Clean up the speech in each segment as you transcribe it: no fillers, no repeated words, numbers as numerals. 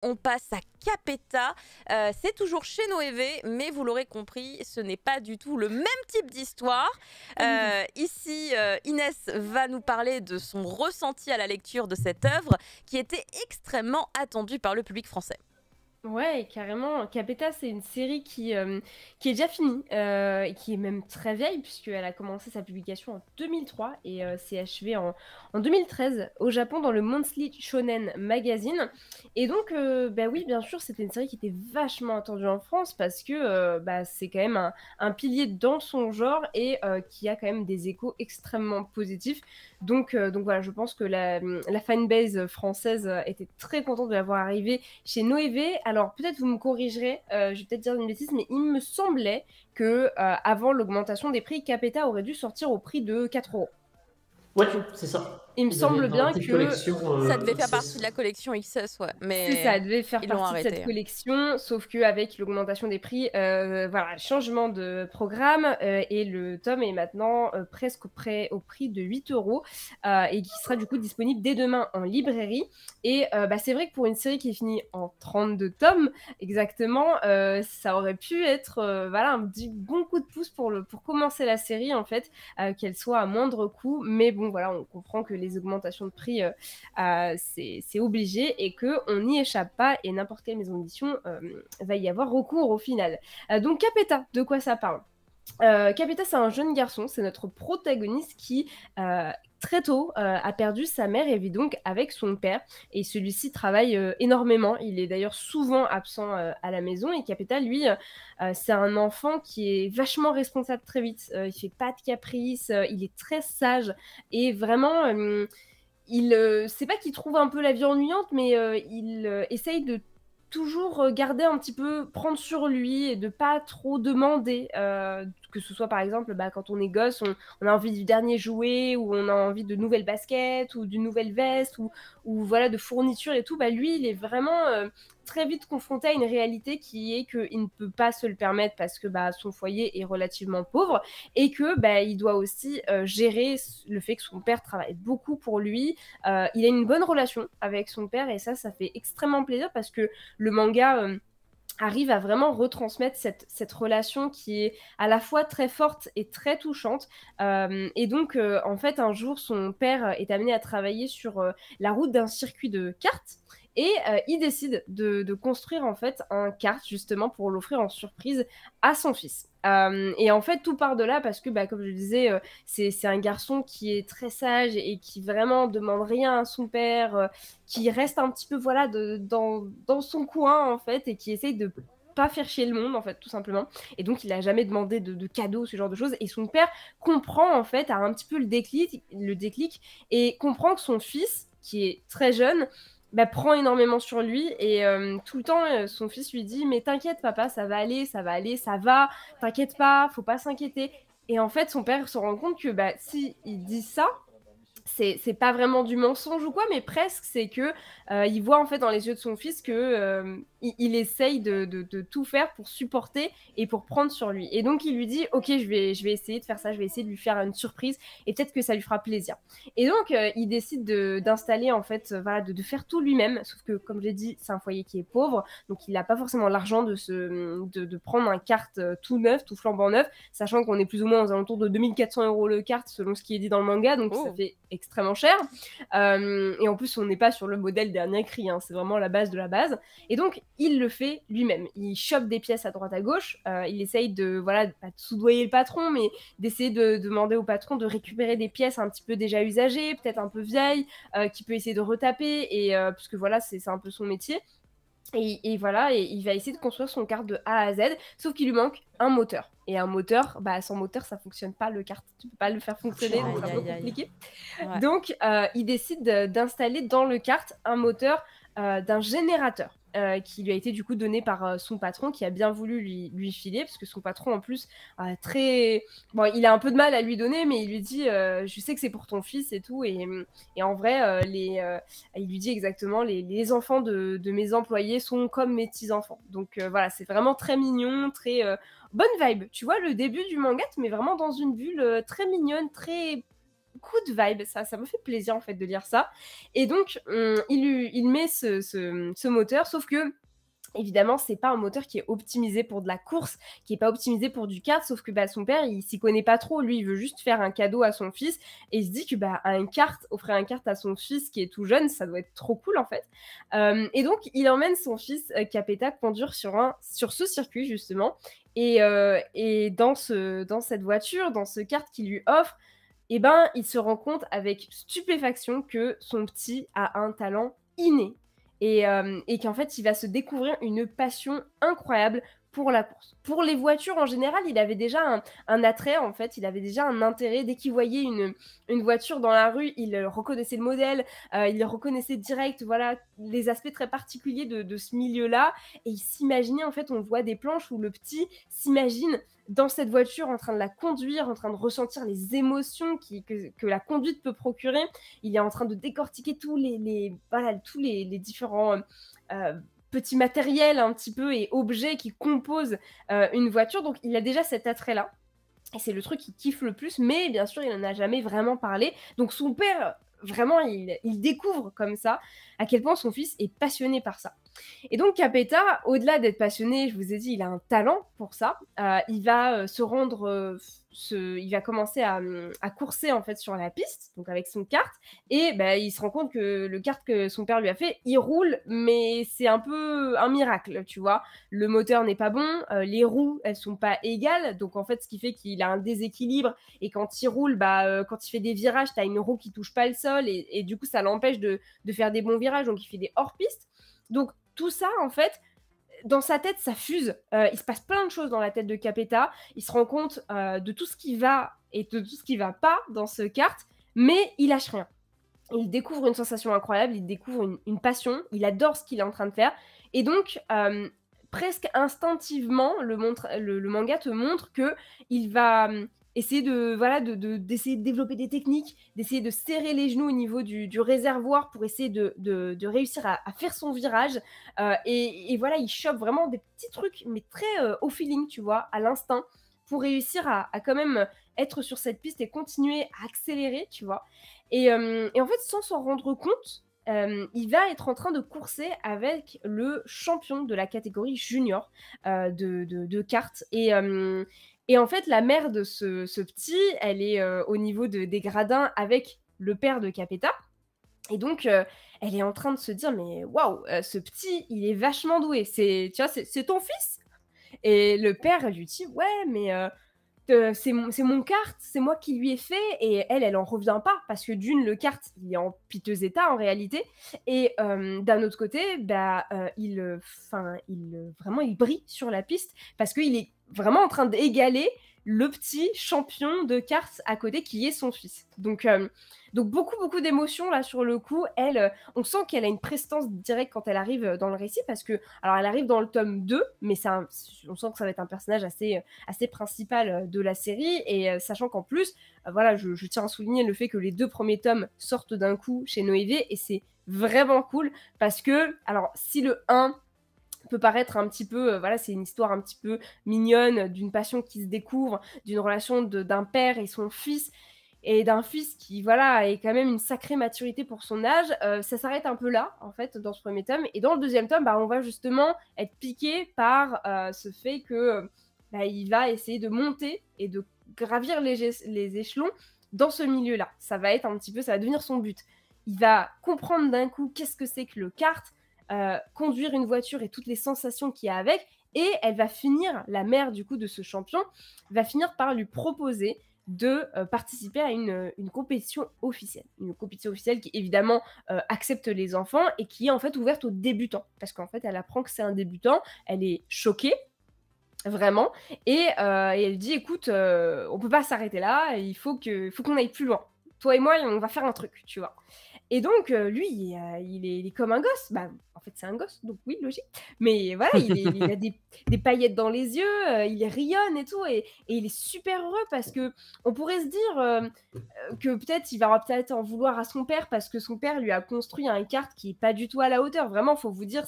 on passe à Capeta. C'est toujours chez Noévé, mais vous l'aurez compris, ce n'est pas du tout le même type d'histoire. Pas du tout. Ici, Inès va nous parler de son ressenti à la lecture de cette œuvre qui était extrêmement attendue par le public français. Ouais, carrément. Capeta, c'est une série qui est déjà finie, et qui est même très vieille, puisqu'elle a commencé sa publication en 2003 et s'est achevée en 2013 au Japon dans le Monthly Shonen Magazine. Et donc, bah oui, bien sûr, c'était une série qui était vachement attendue en France parce que bah, c'est quand même un pilier dans son genre et qui a quand même des échos extrêmement positifs. Donc voilà, je pense que la fanbase française était très contente de l'avoir arrivée chez Noévé. Alors peut-être vous me corrigerez, je vais peut-être dire une bêtise, mais il me semblait que avant l'augmentation des prix, Capeta aurait dû sortir au prix de 4 euros. Ouais, Je- c'est ça. Il me Ils avaient semble dans la bien petite que collection Ça devait faire partie de XS. la collection XS, ouais, c'est ça, mais elle devait faire ils l'ont partie de cette arrêté. collection, sauf qu'avec l'augmentation des prix, voilà, changement de programme, et le tome est maintenant presque au prix de 8 euros, et qui sera du coup disponible dès demain en librairie. Et bah, c'est vrai que pour une série qui est finie en 32 tomes, exactement, ça aurait pu être voilà, un petit bon coup de pouce pour commencer la série, en fait, qu'elle soit à moindre coût. Mais bon, voilà, on comprend que les augmentations de prix, c'est obligé et qu'on n'y échappe pas et n'importe quelle maison d'édition va y avoir recours au final. Donc Capeta, de quoi ça parle? Capeta, c'est un jeune garçon, c'est notre protagoniste qui, très tôt, a perdu sa mère et vit donc avec son père. Et celui-ci travaille énormément. Il est d'ailleurs souvent absent à la maison. Et Capeta, lui, c'est un enfant qui est vachement responsable très vite. Il fait pas de caprices, il est très sage. Et vraiment, c'est pas qu'il trouve un peu la vie ennuyante, mais il essaye de toujours garder un petit peu, prendre sur lui et de pas trop demander. Que ce soit par exemple, bah, quand on est gosse, on a envie du dernier jouet, ou on a envie de nouvelles baskets, ou d'une nouvelle veste, ou voilà, de fournitures et tout. Bah, lui, il est vraiment très vite confronté à une réalité qui est qu'il ne peut pas se le permettre parce que bah, son foyer est relativement pauvre et que bah, il doit aussi gérer le fait que son père travaille beaucoup pour lui. Il a une bonne relation avec son père et ça fait extrêmement plaisir parce que le manga arrive à vraiment retransmettre cette relation qui est à la fois très forte et très touchante. Et donc, en fait, un jour, son père est amené à travailler sur la route d'un circuit de karts. Et il décide de construire en fait un kart justement pour l'offrir en surprise à son fils. Et en fait, tout part de là parce que, bah, comme je le disais, c'est un garçon qui est très sage et qui vraiment demande rien à son père, qui reste un petit peu voilà dans son coin en fait et qui essaye de pas faire chier le monde en fait tout simplement. Et donc il a jamais demandé de cadeaux, ce genre de choses. Et son père comprend en fait, a un petit peu le déclic et comprend que son fils qui est très jeune bah, prend énormément sur lui et tout le temps son fils lui dit mais t'inquiète papa, ça va aller, ça va aller, ça va, t'inquiète pas, faut pas s'inquiéter. Et en fait son père se rend compte que bah, si il dit ça, c'est pas vraiment du mensonge ou quoi, mais presque, c'est que il voit en fait dans les yeux de son fils que il essaye de tout faire pour supporter et pour prendre sur lui. Et donc il lui dit, ok, je vais essayer de faire ça, je vais essayer de lui faire une surprise et peut-être que ça lui fera plaisir. Et donc il décide d'installer en fait, voilà, de faire tout lui-même. Sauf que comme je l'ai dit, c'est un foyer qui est pauvre, donc il n'a pas forcément l'argent de prendre un kart tout neuf, tout flambant neuf, sachant qu'on est plus ou moins aux alentours de 2400 euros le kart selon ce qui est dit dans le manga, donc ça Oh. fait extrêmement cher. Et en plus, on n'est pas sur le modèle dernier cri, hein, c'est vraiment la base de la base. Et donc, il le fait lui-même. Il chope des pièces à droite à gauche. Il essaye voilà, pas de soudoyer le patron, mais d'essayer de demander au patron de récupérer des pièces un petit peu déjà usagées, peut-être un peu vieilles, qu'il peut essayer de retaper, et puisque voilà, c'est un peu son métier. Et voilà, et il va essayer de construire son kart de A à Z, sauf qu'il lui manque un moteur. Et un moteur, bah, sans moteur, ça fonctionne pas le kart. Tu peux pas le faire fonctionner, donc Aïe, c'est un peu aïe, aïe. compliqué. Ouais. Donc, il décide d'installer dans le kart un moteur d'un générateur. Qui lui a été du coup donné par son patron qui a bien voulu lui filer parce que son patron en plus très bon, il a un peu de mal à lui donner mais il lui dit je sais que c'est pour ton fils et tout et en vrai il lui dit exactement les enfants de mes employés sont comme mes petits enfants, donc voilà, c'est vraiment très mignon, très bonne vibe, tu vois, le début du manga tu mets vraiment dans une bulle très mignonne, très good vibe, ça me fait plaisir en fait de lire ça. Et donc, il met ce moteur, sauf que évidemment, c'est pas un moteur qui est optimisé pour de la course, qui est pas optimisé pour du kart, sauf que bah, son père, il s'y connaît pas trop. Lui, il veut juste faire un cadeau à son fils et il se dit que bah, offrir un kart à son fils qui est tout jeune, ça doit être trop cool en fait. Et donc, il emmène son fils Capeta conduire sur ce circuit justement. Et dans cette voiture, dans ce kart qu'il lui offre, eh ben, il se rend compte avec stupéfaction que son petit a un talent inné et qu'en fait, il va se découvrir une passion incroyable pour la course. Pour les voitures en général, il avait déjà un attrait, en fait, il avait déjà un intérêt. Dès qu'il voyait une voiture dans la rue, il reconnaissait le modèle, il reconnaissait direct, voilà, les aspects très particuliers de ce milieu-là. Et il s'imaginait, en fait, on voit des planches où le petit s'imagine dans cette voiture en train de la conduire, en train de ressentir les émotions que la conduite peut procurer. Il est en train de décortiquer tous les différents petits matériels un petit peu et objets qui composent une voiture. Donc il a déjà cet attrait-là. Et c'est le truc qu'il kiffe le plus, mais bien sûr, il n'en a jamais vraiment parlé. Donc son père, vraiment, il découvre comme ça à quel point son fils est passionné par ça. Et donc Capeta, au-delà d'être passionné, je vous ai dit, il a un talent pour ça. Il va il va commencer à courser en fait sur la piste, donc avec son kart, et bah, il se rend compte que le kart que son père lui a fait, il roule, mais c'est un peu un miracle, tu vois. Le moteur n'est pas bon, les roues, elles sont pas égales, donc en fait, ce qui fait qu'il a un déséquilibre, et quand il roule, quand il fait des virages, t'as une roue qui touche pas le sol, et du coup, ça l'empêche de faire des bons virages, donc il fait des hors-pistes. Donc tout ça, en fait, dans sa tête, ça fuse. Il se passe plein de choses dans la tête de Capeta. Il se rend compte de tout ce qui va et de tout ce qui va pas dans ce kart, mais il lâche rien. Il découvre une sensation incroyable, il découvre une passion, il adore ce qu'il est en train de faire. Et donc, presque instinctivement, le manga te montre que il va essayer d'essayer de développer des techniques, d'essayer de serrer les genoux au niveau du réservoir pour essayer de réussir à faire son virage. Et voilà, il chope vraiment des petits trucs, mais très au feeling, tu vois, à l'instinct, pour réussir à quand même être sur cette piste et continuer à accélérer, tu vois. Et en fait, sans s'en rendre compte, il va être en train de courser avec le champion de la catégorie junior de kart. Et en fait, la mère de ce petit, elle est au niveau des gradins avec le père de Capeta. Et donc, elle est en train de se dire, mais waouh, ce petit, il est vachement doué. Tu vois, c'est ton fils? Et le père lui dit, ouais, mais c'est mon kart, c'est moi qui lui ai fait, et elle en revient pas, parce que d'une, le kart, il est en piteux état en réalité, et d'un autre côté, vraiment, il brille sur la piste, parce qu'il est vraiment en train d'égaler le petit champion de kart à côté, qui est son fils. Donc beaucoup, beaucoup d'émotions là sur le coup. Elle, on sent qu'elle a une prestance directe quand elle arrive dans le récit, parce que, alors elle arrive dans le tome 2, mais on sent que ça va être un personnage assez principal de la série, et sachant qu'en plus, voilà, je tiens à souligner le fait que les 2 premiers tomes sortent d'un coup chez Noévé, et c'est vraiment cool, parce que, alors, si le 1 peut paraître un petit peu, voilà, c'est une histoire un petit peu mignonne, d'une passion qui se découvre, d'une relation d'un père et son fils, et d'un fils qui, voilà, est quand même une sacrée maturité pour son âge, ça s'arrête un peu là, en fait, dans ce premier tome. Et dans le deuxième tome, on va justement être piqué par ce fait que il va essayer de monter et de gravir les échelons dans ce milieu-là. Ça va devenir son but. Il va comprendre d'un coup qu'est-ce que c'est que le kart, conduire une voiture et toutes les sensations qu'il y a avec, et la mère du coup de ce champion, va finir par lui proposer de participer à une compétition officielle. Une compétition officielle qui évidemment accepte les enfants et qui est en fait ouverte aux débutants. Parce qu'en fait, elle apprend que c'est un débutant, elle est choquée, vraiment, et elle dit, écoute, on peut pas s'arrêter là, il faut qu'on aille plus loin. Toi et moi, on va faire un truc, tu vois. Et donc, lui, il est comme un gosse. En fait, c'est un gosse, donc oui, logique. Mais voilà, il a des paillettes dans les yeux, il rayonne et tout, et il est super heureux, parce que on pourrait se dire que peut-être il va peut-être en vouloir à son père, parce que son père lui a construit un kart qui est pas du tout à la hauteur. Vraiment, faut vous dire,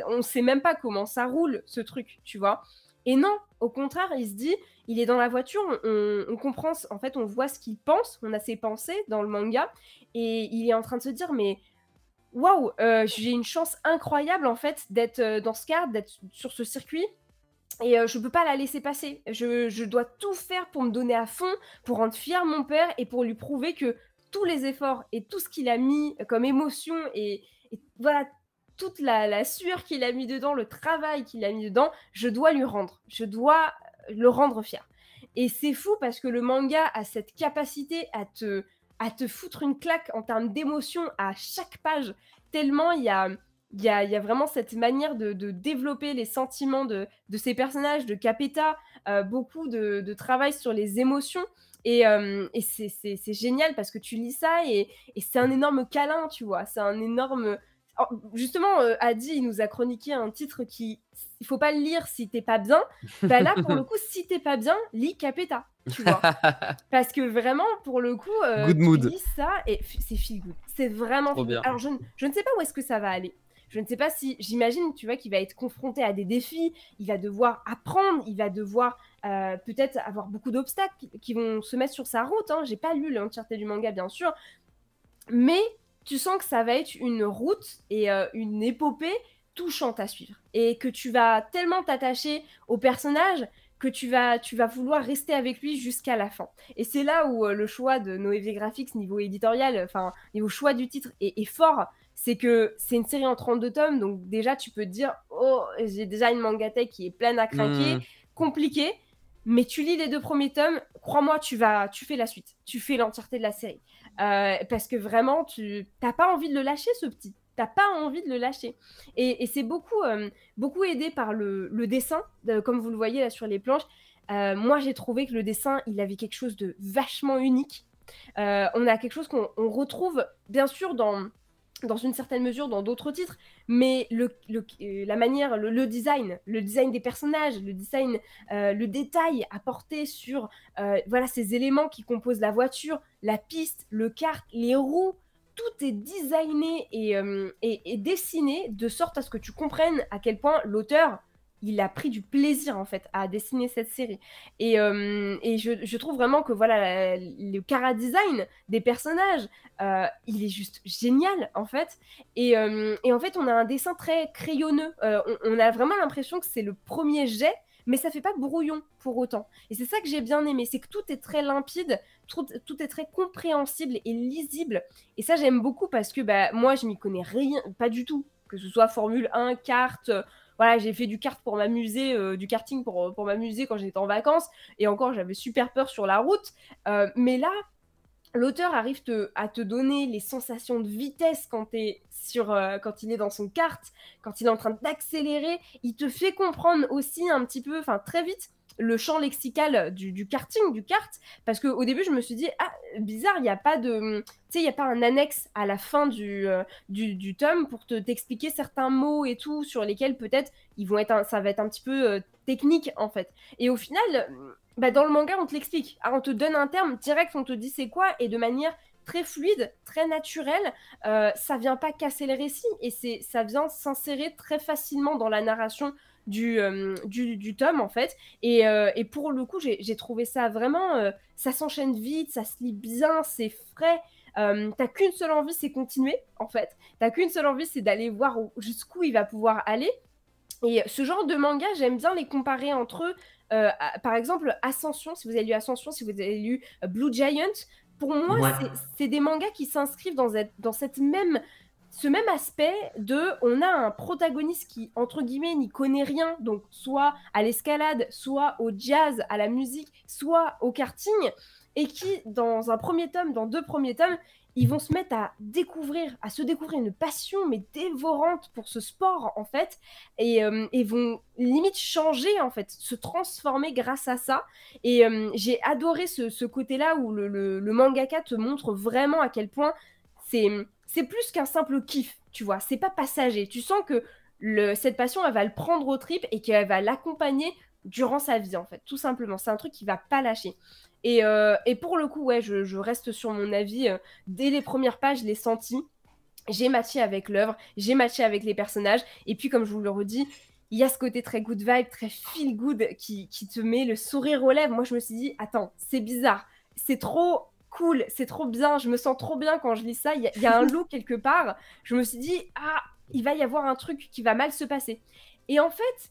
on sait même pas comment ça roule, ce truc, tu vois. Et non, au contraire, il se dit, il est dans la voiture, on comprend, en fait, on voit ce qu'il pense, on a ses pensées dans le manga, et il est en train de se dire, mais waouh, j'ai une chance incroyable en fait d'être dans ce cadre, d'être sur ce circuit. Et je peux pas la laisser passer. Je dois tout faire pour me donner à fond, pour rendre fier mon père et pour lui prouver que tous les efforts et tout ce qu'il a mis comme émotion et voilà, toute la sueur qu'il a mis dedans, le travail qu'il a mis dedans, je dois lui rendre. Je dois le rendre fier. Et c'est fou parce que le manga a cette capacité à te foutre une claque en termes d'émotion à chaque page, tellement il y a vraiment cette manière de développer les sentiments de ces personnages, de Capeta, beaucoup de travail sur les émotions. Et c'est génial parce que tu lis ça et c'est un énorme câlin, tu vois. C'est un énorme. Justement, Adi, il nous a chroniqué un titre qui. Il faut pas le lire si t'es pas bien. Bah là, pour le coup, si t'es pas bien, lis Capeta, tu vois. Parce que vraiment, pour le coup, Good tu mood. lis ça et c'est feel good. C'est vraiment Trop feel good. bien. Alors, je ne sais pas où est-ce que ça va aller. Je ne sais pas si, j'imagine, tu vois, qu'il va être confronté à des défis, il va devoir apprendre, il va devoir peut-être avoir beaucoup d'obstacles qui vont se mettre sur sa route. Hein. J'ai pas lu l'entièreté du manga, bien sûr, mais tu sens que ça va être une route et une épopée touchante à suivre. Et que tu vas tellement t'attacher au personnage que tu vas vouloir rester avec lui jusqu'à la fin. Et c'est là où le choix de Noévé Graphics, niveau éditorial, enfin, niveau choix du titre, est fort. C'est que c'est une série en 32 tomes, donc déjà, tu peux te dire, oh, j'ai déjà une mangatech qui est pleine à craquer, compliquée, mais tu lis les 2 premiers tomes, crois-moi, tu fais la suite, tu fais l'entièreté de la série. Parce que vraiment, tu n'as pas envie de le lâcher, ce petit. T'as pas envie de le lâcher. Et c'est beaucoup aidé par le dessin, comme vous le voyez là sur les planches. Moi, j'ai trouvé que le dessin, il avait quelque chose de vachement unique. On a quelque chose qu'on retrouve, bien sûr, dans une certaine mesure dans d'autres titres, mais la manière, le design des personnages, le détail apporté sur voilà, ces éléments qui composent la voiture, la piste, le kart, les roues, tout est designé et dessiné de sorte à ce que tu comprennes à quel point l'auteur, il a pris du plaisir en fait à dessiner cette série. Et je trouve vraiment que voilà, le chara-design des personnages, il est juste génial en fait. Et en fait, on a un dessin très crayonneux. On a vraiment l'impression que c'est le premier jet, mais ça fait pas brouillon pour autant. Et c'est ça que j'ai bien aimé, c'est que tout est très limpide, tout est très compréhensible et lisible. Et ça, j'aime beaucoup parce que bah, moi, je m'y connais rien, pas du tout. Que ce soit Formule 1, kart, voilà, j'ai fait du kart pour m'amuser, du karting pour m'amuser quand j'étais en vacances. Et encore, j'avais super peur sur la route. Mais là, l'auteur arrive à te donner les sensations de vitesse quand il est dans son kart, quand il est en train d'accélérer. Il te fait comprendre aussi un petit peu, enfin très vite, le champ lexical du karting, du kart, parce qu'au début, je me suis dit, ah, bizarre, il n'y a pas de... Tu sais, il n'y a pas un annexe à la fin du tome pour t'expliquer certains mots et tout, sur lesquels peut-être ça va être un petit peu technique, en fait. Et au final, bah, dans le manga, on te l'explique. Alors, on te donne un terme direct, on te dit c'est quoi, et de manière très fluide, très naturelle, ça vient pas casser le récit, et ça vient s'insérer très facilement dans la narration du tome, en fait. Et pour le coup, j'ai trouvé ça vraiment... ça s'enchaîne vite, ça se lit bien, c'est frais. T'as qu'une seule envie, c'est continuer, en fait. T'as qu'une seule envie, c'est d'aller voir jusqu'où il va pouvoir aller. Et ce genre de manga, j'aime bien les comparer entre eux. Par exemple, Ascension, si vous avez lu Ascension, si vous avez lu Blue Giant, pour moi, Ouais. c'est des mangas qui s'inscrivent dans ce même aspect de on a un protagoniste qui, entre guillemets, n'y connaît rien, donc soit à l'escalade, soit au jazz, à la musique, soit au karting, et qui, dans un premier tome, dans 2 premiers tomes, ils vont se mettre à se découvrir une passion, mais dévorante pour ce sport, en fait, et vont limite changer, en fait, se transformer grâce à ça. Et j'ai adoré ce côté-là où le mangaka te montre vraiment à quel point c'est plus qu'un simple kiff, tu vois, c'est pas passager. Tu sens que cette passion, elle va le prendre aux tripes et qu'elle va l'accompagner durant sa vie, en fait, tout simplement. C'est un truc qui va pas lâcher. Et pour le coup, ouais, je reste sur mon avis. Dès les premières pages, je l'ai senti. J'ai matché avec l'œuvre, j'ai matché avec les personnages. Et puis, comme je vous le redis, il y a ce côté très good vibe, très feel good qui te met le sourire aux lèvres. Moi, je me suis dit, attends, c'est bizarre, c'est trop cool, c'est trop bien, je me sens trop bien quand je lis ça. Il y a un loup quelque part. Je me suis dit, ah, il va y avoir un truc qui va mal se passer. Et en fait,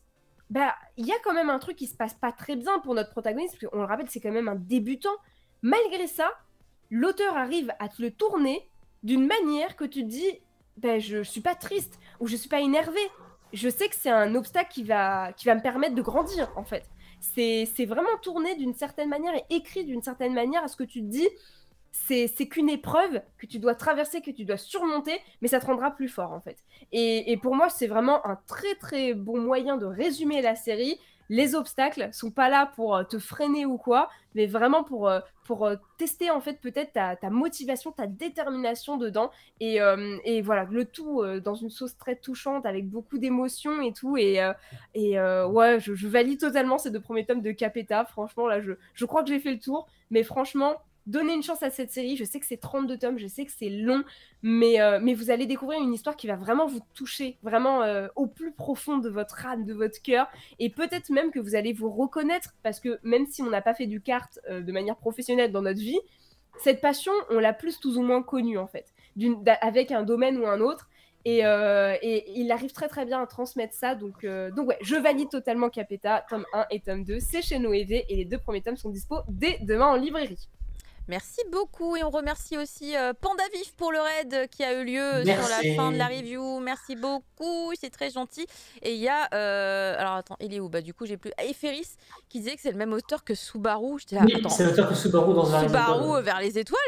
bah, il y a quand même un truc qui se passe pas très bien pour notre protagoniste, parce qu'on le rappelle, c'est quand même un débutant. Malgré ça, l'auteur arrive à te le tourner d'une manière que tu te dis, ben, je suis pas triste ou je suis pas énervée. Je sais que c'est un obstacle qui va me permettre de grandir, en fait. C'est vraiment tourné d'une certaine manière et écrit d'une certaine manière à ce que tu te dis, c'est qu'une épreuve que tu dois traverser, que tu dois surmonter, mais ça te rendra plus fort, en fait. Et pour moi, c'est vraiment un très très bon moyen de résumer la série. Les obstacles sont pas là pour te freiner ou quoi, mais vraiment pour tester en fait peut-être ta motivation, ta détermination dedans. Et voilà, le tout dans une sauce très touchante avec beaucoup d'émotions et tout. Ouais, je valide totalement ces 2 premiers tomes de Capeta. Franchement, là, je crois que j'ai fait le tour. Mais franchement, donnez une chance à cette série. Je sais que c'est 32 tomes, je sais que c'est long, mais vous allez découvrir une histoire qui va vraiment vous toucher, vraiment au plus profond de votre âme, de votre cœur. Et peut-être même que vous allez vous reconnaître, parce que même si on n'a pas fait du kart de manière professionnelle dans notre vie, cette passion, on l'a plus tous ou moins connue, en fait, avec un domaine ou un autre. Et il arrive très très bien à transmettre ça. Donc ouais, je valide totalement Capeta, tome 1 et tome 2. C'est chez Noévé et les 2 premiers tomes sont dispo dès demain en librairie. Merci beaucoup et on remercie aussi Panda Vif pour le raid qui a eu lieu sur la fin de la review. Merci beaucoup, c'est très gentil. Et il y a, alors attends, il est où? Bah du coup j'ai plus. Ephéris qui disait que c'est le même auteur que Subaru. J'étais là, Oui, attends. c'est l'auteur que Subaru dans Subaru vers les étoiles.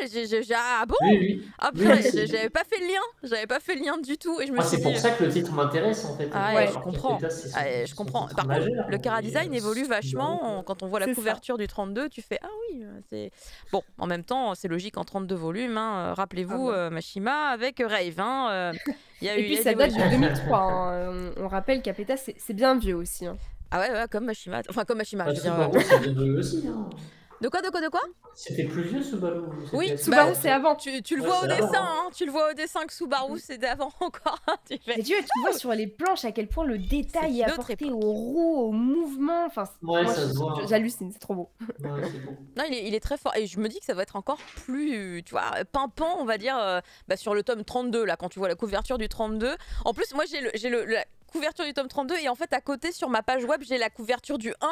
Ah bon? Oui, oui. Ah Oui, j'avais pas fait le lien. J'avais pas fait le lien du tout et je me suis dit. C'est pour ça que le titre m'intéresse en fait. Ah ouais, je comprends. Je comprends. Par contre, le chara-design évolue vachement. Quand on voit la couverture du 32, tu fais ah oui, c'est bon. En même temps, c'est logique en 32 volumes. Hein. Rappelez-vous Mashima avec Rave. Hein. Et puis ça date de 2003. Hein. On rappelle Capeta, c'est bien vieux aussi. Hein. Ah ouais, comme Mashima. Enfin, comme Mashima. Je veux dire, c'est bien vieux aussi. Hein. De quoi? C'était plus vieux Subaru. Oui, Subaru c'est avant. Tu le vois au dessin, hein. Tu le vois au dessin que Subaru c'est d'avant encore. Tu vois sur les planches à quel point le détail est apporté aux roues, aux mouvements. Enfin, ouais, j'hallucine, c'est trop beau. Ouais, c'est beau. Non, il est très fort et je me dis que ça va être encore plus, tu vois, pimpant, on va dire, sur le tome 32 là, quand tu vois la couverture du 32. En plus, moi j'ai la couverture du tome 32 et en fait à côté sur ma page web j'ai la couverture du 1.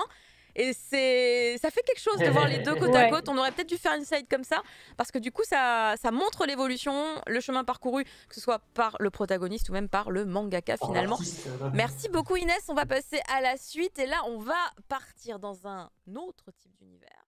Et ça fait quelque chose de voir les deux côte à côte. On aurait peut-être dû faire une side comme ça parce que du coup ça montre l'évolution, le chemin parcouru, que ce soit par le protagoniste ou même par le mangaka finalement. Merci beaucoup Inès, on va passer à la suite et là on va partir dans un autre type d'univers.